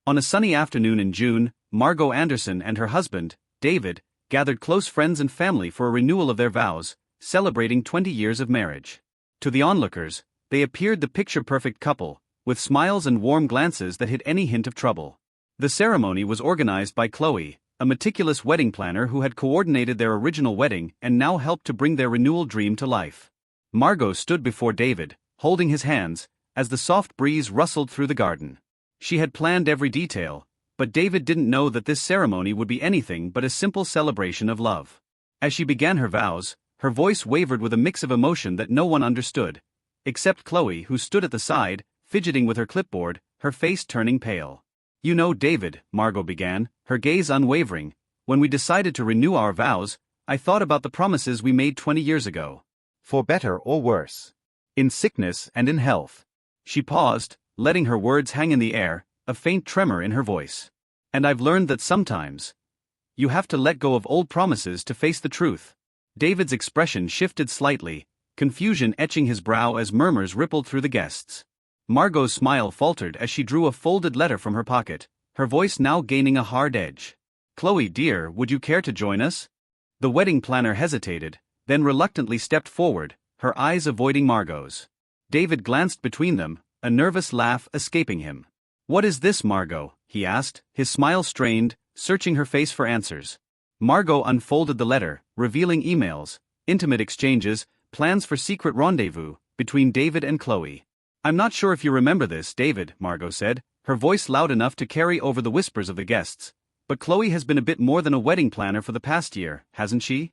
On a sunny afternoon in June, Margot Anderson and her husband, David, gathered close friends and family for a renewal of their vows, celebrating 20 years of marriage. To the onlookers, they appeared the picture-perfect couple, with smiles and warm glances that hid any hint of trouble. The ceremony was organized by Chloe, a meticulous wedding planner who had coordinated their original wedding and now helped to bring their renewal dream to life. Margot stood before David, holding his hands, as the soft breeze rustled through the garden. She had planned every detail, but David didn't know that this ceremony would be anything but a simple celebration of love. As she began her vows, her voice wavered with a mix of emotion that no one understood, except Chloe, who stood at the side, fidgeting with her clipboard, her face turning pale. "You know, David," Margot began, her gaze unwavering, "when we decided to renew our vows, I thought about the promises we made 20 years ago. For better or worse. In sickness and in health." She paused, letting her words hang in the air, a faint tremor in her voice. "And I've learned that sometimes you have to let go of old promises to face the truth." David's expression shifted slightly, confusion etching his brow as murmurs rippled through the guests. Margot's smile faltered as she drew a folded letter from her pocket, her voice now gaining a hard edge. "Chloe dear, would you care to join us?" The wedding planner hesitated, then reluctantly stepped forward, her eyes avoiding Margot's. David glanced between them, a nervous laugh escaping him. "What is this, Margot?" he asked, his smile strained, searching her face for answers. Margot unfolded the letter, revealing emails, intimate exchanges, plans for secret rendezvous between David and Chloe. "I'm not sure if you remember this, David," Margot said, her voice loud enough to carry over the whispers of the guests, "but Chloe has been a bit more than a wedding planner for the past year, hasn't she?"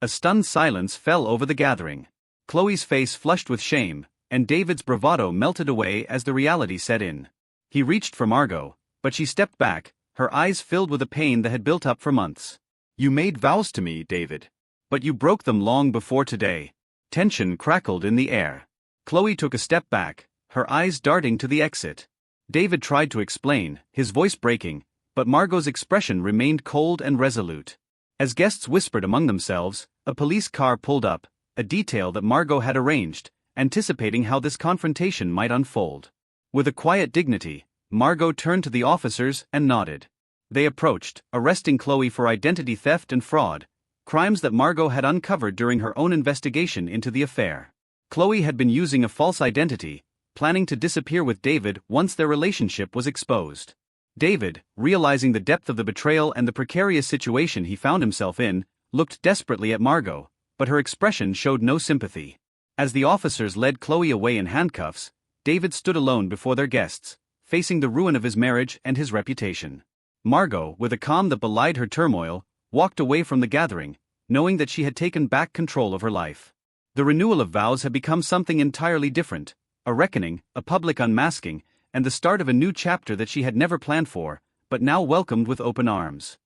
A stunned silence fell over the gathering. Chloe's face flushed with shame, and David's bravado melted away as the reality set in. He reached for Margot, but she stepped back, her eyes filled with a pain that had built up for months. "You made vows to me, David. But you broke them long before today." Tension crackled in the air. Chloe took a step back, her eyes darting to the exit. David tried to explain, his voice breaking, but Margot's expression remained cold and resolute. As guests whispered among themselves, a police car pulled up, a detail that Margot had arranged, anticipating how this confrontation might unfold. With a quiet dignity, Margot turned to the officers and nodded. They approached, arresting Chloe for identity theft and fraud, crimes that Margot had uncovered during her own investigation into the affair. Chloe had been using a false identity, planning to disappear with David once their relationship was exposed. David, realizing the depth of the betrayal and the precarious situation he found himself in, looked desperately at Margot, but her expression showed no sympathy. As the officers led Chloe away in handcuffs, David stood alone before their guests, facing the ruin of his marriage and his reputation. Margot, with a calm that belied her turmoil, walked away from the gathering, knowing that she had taken back control of her life. The renewal of vows had become something entirely different, a reckoning, a public unmasking, and the start of a new chapter that she had never planned for, but now welcomed with open arms.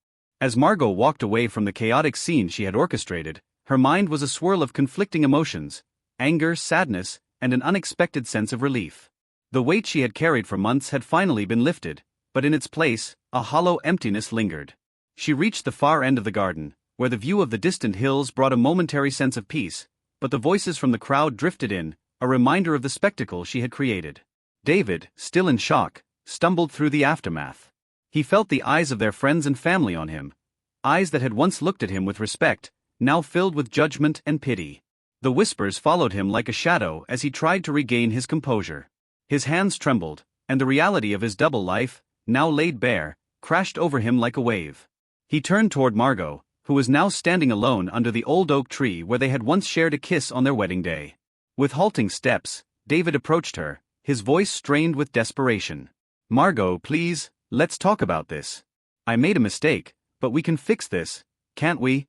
As Margot walked away from the chaotic scene she had orchestrated, her mind was a swirl of conflicting emotions, anger, sadness, and an unexpected sense of relief. The weight she had carried for months had finally been lifted, but in its place, a hollow emptiness lingered. She reached the far end of the garden, where the view of the distant hills brought a momentary sense of peace, but the voices from the crowd drifted in, a reminder of the spectacle she had created. David, still in shock, stumbled through the aftermath. He felt the eyes of their friends and family on him, eyes that had once looked at him with respect, now filled with judgment and pity. The whispers followed him like a shadow as he tried to regain his composure. His hands trembled, and the reality of his double life, now laid bare, crashed over him like a wave. He turned toward Margot, who was now standing alone under the old oak tree where they had once shared a kiss on their wedding day. With halting steps, David approached her, his voice strained with desperation. "Margot, please, let's talk about this. I made a mistake, but we can fix this, can't we?"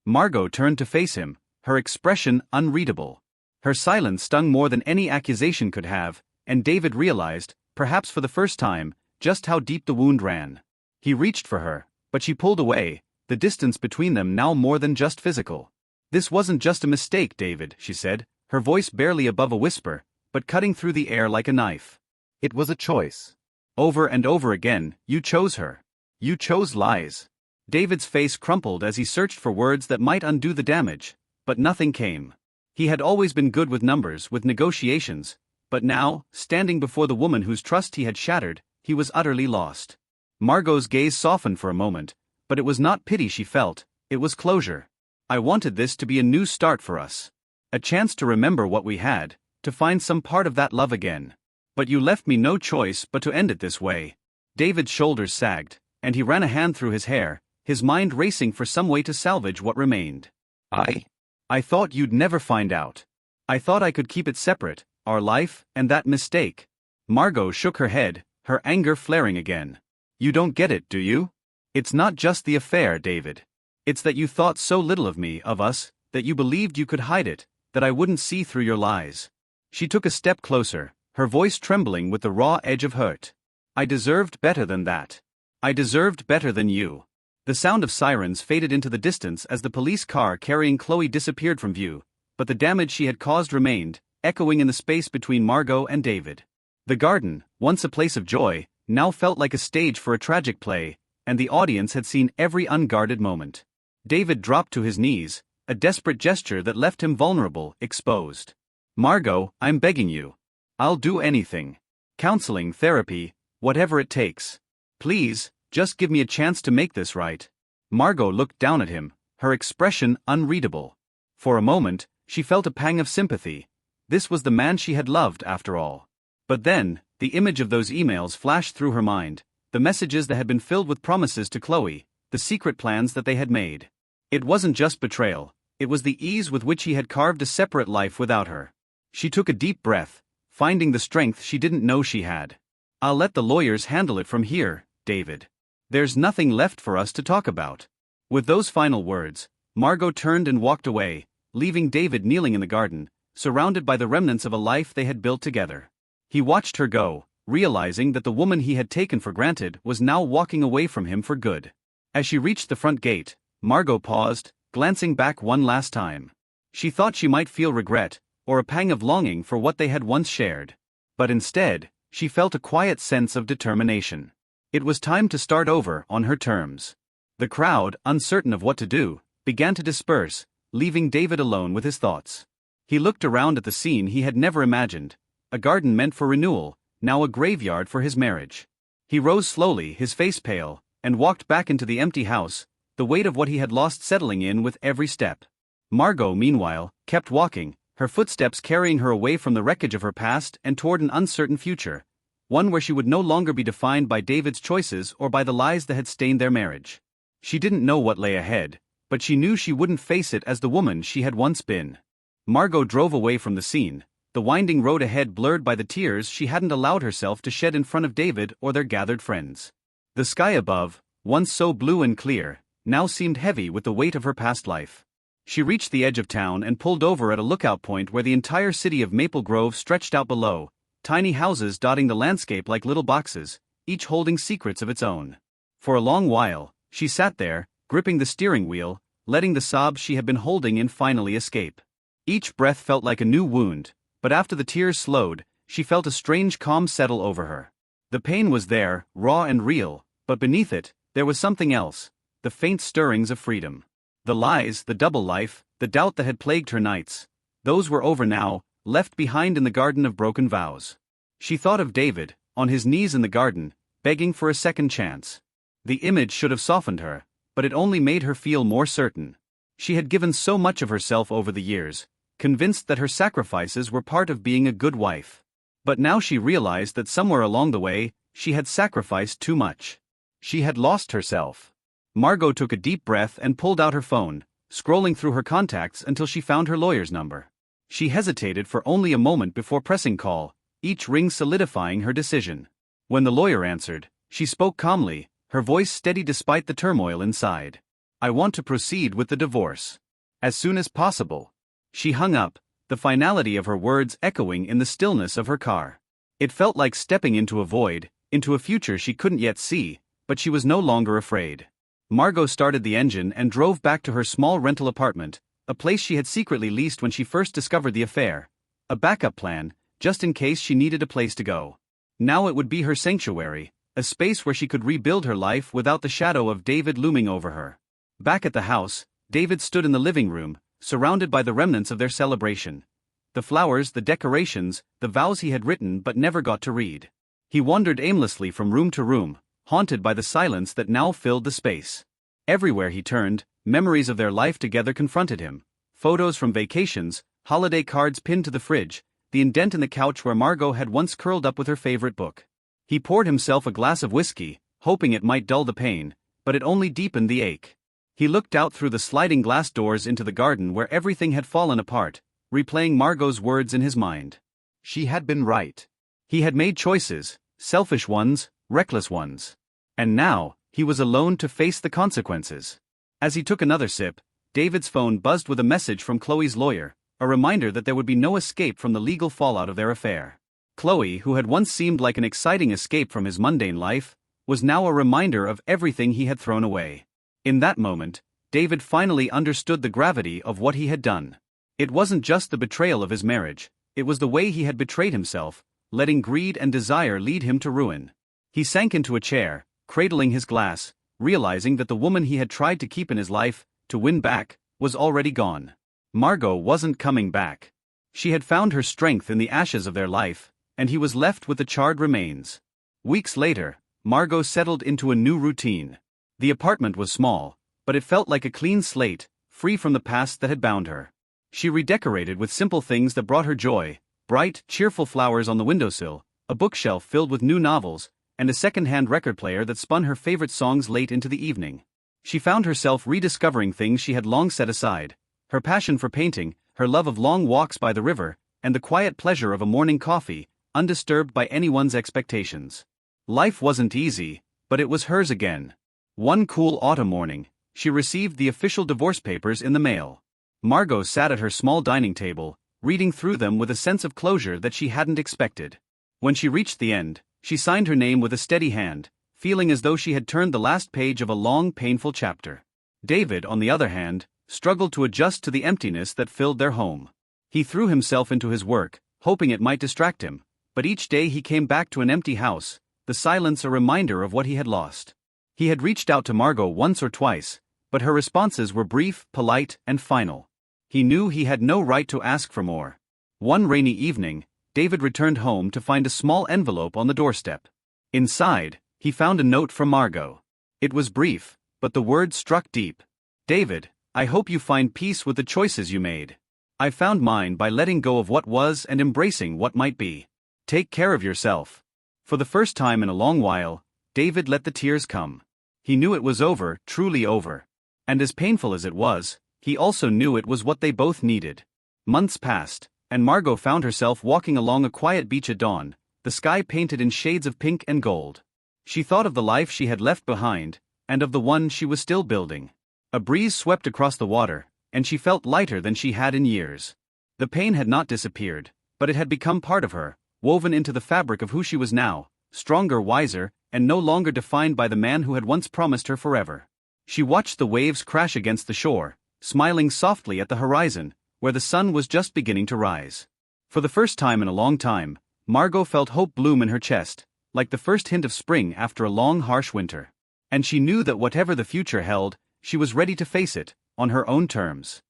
Margot turned to face him, her expression unreadable. Her silence stung more than any accusation could have, and David realized, perhaps for the first time, just how deep the wound ran. He reached for her, but she pulled away, the distance between them now more than just physical. "This wasn't just a mistake, David," she said, her voice barely above a whisper, but cutting through the air like a knife. "It was a choice. Over and over again, you chose her. You chose lies." David's face crumpled as he searched for words that might undo the damage, but nothing came. He had always been good with numbers, with negotiations, but now, standing before the woman whose trust he had shattered, he was utterly lost. Margot's gaze softened for a moment, but it was not pity she felt, it was closure. I wanted this to be a new start for us. A chance to remember what we had, to find some part of that love again. But you left me no choice but to end it this way. David's shoulders sagged, and he ran a hand through his hair, his mind racing for some way to salvage what remained. I thought you'd never find out. I thought I could keep it separate, our life and that mistake. Margot shook her head, her anger flaring again. You don't get it, do you? It's not just the affair, David. It's that you thought so little of me, of us, that you believed you could hide it, that I wouldn't see through your lies. She took a step closer, her voice trembling with the raw edge of hurt. I deserved better than that. I deserved better than you. The sound of sirens faded into the distance as the police car carrying Chloe disappeared from view, but the damage she had caused remained, echoing in the space between Margot and David. The garden, once a place of joy, now felt like a stage for a tragic play, and the audience had seen every unguarded moment. David dropped to his knees, a desperate gesture that left him vulnerable, exposed. Margot, I'm begging you. I'll do anything. Counseling, therapy, whatever it takes. Please, just give me a chance to make this right. Margot looked down at him, her expression unreadable. For a moment, she felt a pang of sympathy. This was the man she had loved, after all. But then, the image of those emails flashed through her mind, the messages that had been filled with promises to Chloe, the secret plans that they had made. It wasn't just betrayal, it was the ease with which he had carved a separate life without her. She took a deep breath, finding the strength she didn't know she had. I'll let the lawyers handle it from here, David. There's nothing left for us to talk about. With those final words, Margot turned and walked away, leaving David kneeling in the garden, surrounded by the remnants of a life they had built together. He watched her go, realizing that the woman he had taken for granted was now walking away from him for good. As she reached the front gate, Margot paused, glancing back one last time. She thought she might feel regret, or a pang of longing for what they had once shared. But instead, she felt a quiet sense of determination. It was time to start over on her terms. The crowd, uncertain of what to do, began to disperse, leaving David alone with his thoughts. He looked around at the scene he had never imagined, a garden meant for renewal, now a graveyard for his marriage. He rose slowly, his face pale, and walked back into the empty house, the weight of what he had lost settling in with every step. Margot, meanwhile, kept walking, her footsteps carrying her away from the wreckage of her past and toward an uncertain future, one where she would no longer be defined by David's choices or by the lies that had stained their marriage. She didn't know what lay ahead, but she knew she wouldn't face it as the woman she had once been. Margot drove away from the scene, the winding road ahead blurred by the tears she hadn't allowed herself to shed in front of David or their gathered friends. The sky above, once so blue and clear, now seemed heavy with the weight of her past life. She reached the edge of town and pulled over at a lookout point where the entire city of Maple Grove stretched out below, tiny houses dotting the landscape like little boxes, each holding secrets of its own. For a long while, she sat there, gripping the steering wheel, letting the sobs she had been holding in finally escape. Each breath felt like a new wound, but after the tears slowed, she felt a strange calm settle over her. The pain was there, raw and real, but beneath it, there was something else, the faint stirrings of freedom. The lies, the double life, the doubt that had plagued her nights, those were over now, left behind in the garden of broken vows. She thought of David, on his knees in the garden, begging for a second chance. The image should have softened her, but it only made her feel more certain. She had given so much of herself over the years, convinced that her sacrifices were part of being a good wife. But now she realized that somewhere along the way, she had sacrificed too much. She had lost herself. Margot took a deep breath and pulled out her phone, scrolling through her contacts until she found her lawyer's number. She hesitated for only a moment before pressing call, each ring solidifying her decision. When the lawyer answered, she spoke calmly, her voice steady despite the turmoil inside. I want to proceed with the divorce. As soon as possible. She hung up, the finality of her words echoing in the stillness of her car. It felt like stepping into a void, into a future she couldn't yet see, but she was no longer afraid. Margot started the engine and drove back to her small rental apartment, a place she had secretly leased when she first discovered the affair. A backup plan, just in case she needed a place to go. Now it would be her sanctuary, a space where she could rebuild her life without the shadow of David looming over her. Back at the house, David stood in the living room, surrounded by the remnants of their celebration. The flowers, the decorations, the vows he had written but never got to read. He wandered aimlessly from room to room, haunted by the silence that now filled the space. Everywhere he turned, memories of their life together confronted him. Photos from vacations, holiday cards pinned to the fridge, the indent in the couch where Margot had once curled up with her favorite book. He poured himself a glass of whiskey, hoping it might dull the pain, but it only deepened the ache. He looked out through the sliding glass doors into the garden where everything had fallen apart, replaying Margot's words in his mind. She had been right. He had made choices, selfish ones, reckless ones. And now, he was alone to face the consequences. As he took another sip, David's phone buzzed with a message from Chloe's lawyer, a reminder that there would be no escape from the legal fallout of their affair. Chloe, who had once seemed like an exciting escape from his mundane life, was now a reminder of everything he had thrown away. In that moment, David finally understood the gravity of what he had done. It wasn't just the betrayal of his marriage, it was the way he had betrayed himself, letting greed and desire lead him to ruin. He sank into a chair, cradling his glass, realizing that the woman he had tried to keep in his life, to win back, was already gone. Margot wasn't coming back. She had found her strength in the ashes of their life, and he was left with the charred remains. Weeks later, Margot settled into a new routine. The apartment was small, but it felt like a clean slate, free from the past that had bound her. She redecorated with simple things that brought her joy: bright, cheerful flowers on the windowsill, a bookshelf filled with new novels, and a second-hand record player that spun her favorite songs late into the evening. She found herself rediscovering things she had long set aside: her passion for painting, her love of long walks by the river, and the quiet pleasure of a morning coffee, undisturbed by anyone's expectations. Life wasn't easy, but it was hers again. One cool autumn morning, she received the official divorce papers in the mail. Margot sat at her small dining table, reading through them with a sense of closure that she hadn't expected. When she reached the end, she signed her name with a steady hand, feeling as though she had turned the last page of a long, painful chapter. David, on the other hand, struggled to adjust to the emptiness that filled their home. He threw himself into his work, hoping it might distract him, but each day he came back to an empty house, the silence a reminder of what he had lost. He had reached out to Margot once or twice, but her responses were brief, polite, and final. He knew he had no right to ask for more. One rainy evening, David returned home to find a small envelope on the doorstep. Inside, he found a note from Margot. It was brief, but the words struck deep. "David, I hope you find peace with the choices you made. I found mine by letting go of what was and embracing what might be. Take care of yourself." For the first time in a long while, David let the tears come. He knew it was over, truly over. And as painful as it was, he also knew it was what they both needed. Months passed, and Margot found herself walking along a quiet beach at dawn, the sky painted in shades of pink and gold. She thought of the life she had left behind, and of the one she was still building. A breeze swept across the water, and she felt lighter than she had in years. The pain had not disappeared, but it had become part of her, woven into the fabric of who she was now, stronger, wiser, and no longer defined by the man who had once promised her forever. She watched the waves crash against the shore, smiling softly at the horizon, where the sun was just beginning to rise. For the first time in a long time, Margot felt hope bloom in her chest, like the first hint of spring after a long, harsh winter. And she knew that whatever the future held, she was ready to face it, on her own terms.